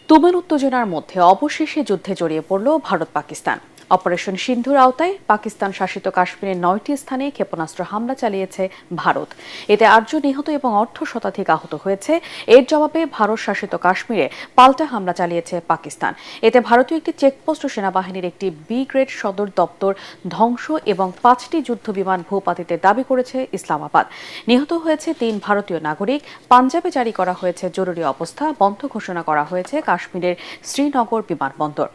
তুমুল উত্তেজনার মধ্যে অবশেষে যুদ্ধে জড়িয়ে পড়ল ভারত পাকিস্তান। অপারেশন সিন্ধুর আওতায় পাকিস্তান শাসিত কাশ্মীরের 9টি স্থানে ক্ষেপণাস্ত্র হামলা চালিয়েছে ভারত। এতে 8 জন নিহত এবং অর্ধশতাধিক আহত হয়েছে। এর জবাবে ভারত শাসিত কাশ্মীরে পাল্টা হামলা চালিয়েছে পাকিস্তান। এতে ভারতীয় একটি চেকপোস্ট ও সেনাবাহিনীর একটি বি গ্রেড সদর দপ্তর ধ্বংস এবং 5টি যুদ্ধবিমান ভূপাতিতের দাবি করেছে ইসলামাবাদ। নিহত হয়েছে 3 ভারতীয় নাগরিক। পাঞ্জাবে জারি করা হয়েছে জরুরি অবস্থা, বন্ধ ঘোষণা করা হয়েছে কাশ্মীরের শ্রীনগর বিমানবন্দর।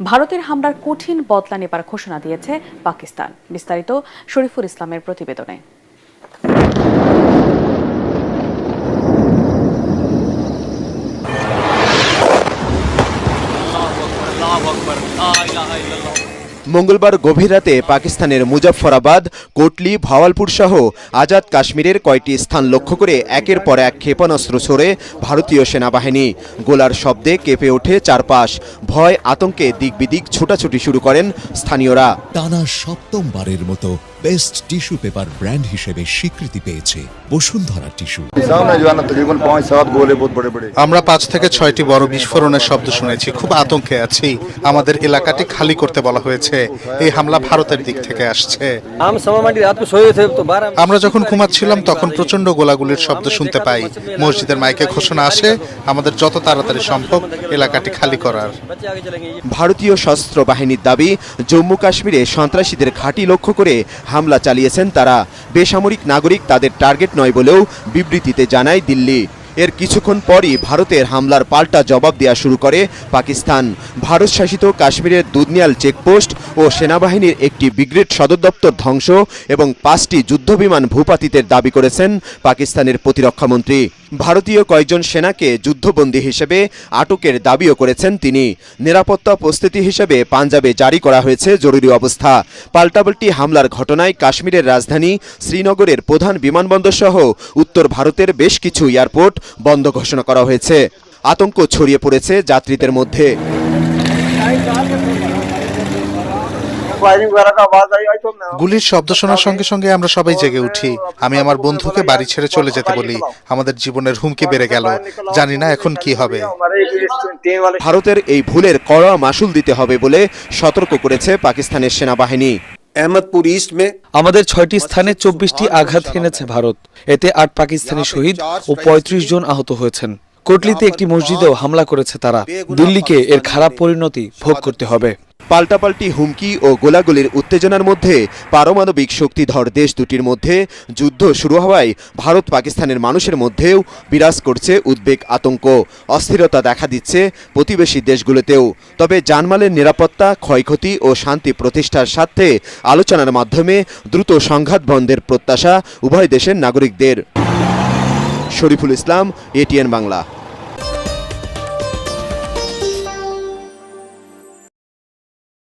ভারতের হামলার কঠিন বদলা নেবার ঘোষণা দিয়েছে পাকিস্তান। বিস্তারিত শরীফুল ইসলামের প্রতিবেদনে। মঙ্গলবার গভীর রাতে পাকিস্তানের মুজফফরাবাদ, কোটলি, ভাওয়ালপুর সহ আজাদ কাশ্মীরের কয়েকটি স্থান লক্ষ্য করে একের পর এক ক্ষেপণাস্ত্র ছোড়ে ভারতীয় সেনাবাহিনী। গোলার শব্দে কেঁপে ওঠে চারপাশ। ভয় আতঙ্কে দিক বিদিক ছোটাছুটি শুরু করেন স্থানীয়রা। টানা সপ্তমবারের মতো বেস্ট টিস্যু পেপার ব্র্যান্ড হিসেবে স্বীকৃতি পেয়েছে বসুন্ধরা টিস্যু। আমরা 5 থেকে 6টি বড় বিস্ফোরণের শব্দ শুনেছি। খুব আতঙ্কে আছি। আমাদের এলাকাটি খালি করতে বলা হয়েছে। এই হামলা ভারতের দিক থেকে আসছে। আমরা যখন ঘুমাচ্ছিলাম তখন প্রচন্ড গোলাগুলির শব্দ শুনতে পাই। মসজিদের মাইকে ঘোষণা আসে আমাদের যত তাড়াতাড়ি সম্ভব এলাকাটি খালি করার। ভারতীয় সশস্ত্র বাহিনীর দাবি, জম্মু কাশ্মীরে সন্ত্রাসীদের ঘাঁটি লক্ষ্য করে হামলা চালিয়েছেন তারা। বেসামরিক নাগরিক তাদের টার্গেট নয় বলেও বিবৃতিতে জানায় দিল্লি। এর কিছুক্ষণ পরই ভারতের হামলার পাল্টা জবাব দেওয়া শুরু করে পাকিস্তান। ভারত শাসিত কাশ্মীরের দুধনিয়াল চেকপোস্ট ও সেনাবাহিনীর একটি ব্রিগেড সদর দপ্তর ধ্বংস এবং 5টি যুদ্ধবিমান ভূপাতিতের দাবি করেছেন পাকিস্তানের প্রতিরক্ষামন্ত্রী। ভারতীয় কয়েকজন সেনাকে যুদ্ধবন্দী হিসেবে আটকের দাবিও করেছেন তিনি। নিরাপত্তা প্রস্তুতি হিসেবে পাঞ্জাবে জারি করা হয়েছে জরুরি অবস্থা। পাল্টাপাল্টি হামলার ঘটনায় কাশ্মীরের রাজধানী শ্রীনগরের প্রধান বিমানবন্দর সহ উত্তর ভারতের বেশ কিছু এয়ারপোর্ট বন্ধ ঘোষণা করা হয়েছে। আতঙ্ক ছড়িয়ে পড়েছে যাত্রীদের মধ্যে। গুলির শব্দ শোনার সঙ্গে সঙ্গে আমরা সবাই জেগে উঠি। আমি আমার বন্ধুকে বাড়ি ছেড়ে চলে যেতে বলি। আমাদের জীবনের হুমকি বেড়ে গেল। জানি না এখন কি হবে। ভারতের এই ভুলের কড়া মাসুল দিতে হবে বলে সতর্ক করেছে পাকিস্তানের সেনাবাহিনী। আমাদের 6টি স্থানে 24টি আঘাত হেনেছে ভারত। এতে 8 পাকিস্তানি শহীদ ও 35 জন আহত হয়েছেন। কোটলিতে একটি মসজিদেও হামলা করেছে তারা। দিল্লিকে এর খারাপ পরিণতি ভোগ করতে হবে। পাল্টাপাল্টি হুমকি ও গোলাগুলির উত্তেজনার মধ্যে পারমাণবিক শক্তিধর দেশ দুটির মধ্যে যুদ্ধ শুরু হওয়ায় ভারত পাকিস্তানের মানুষের মধ্যেও বিরাজ করছে উদ্বেগ, আতঙ্ক। অস্থিরতা দেখা দিচ্ছে প্রতিবেশী দেশগুলোতেও। তবে জানমালের নিরাপত্তা, ক্ষয়ক্ষতি ও শান্তি প্রতিষ্ঠার স্বার্থে আলোচনার মাধ্যমে দ্রুত সংঘাত বন্ধের প্রত্যাশা উভয় দেশের নাগরিকদের। শরীফুল ইসলাম, এটিএন বাংলা।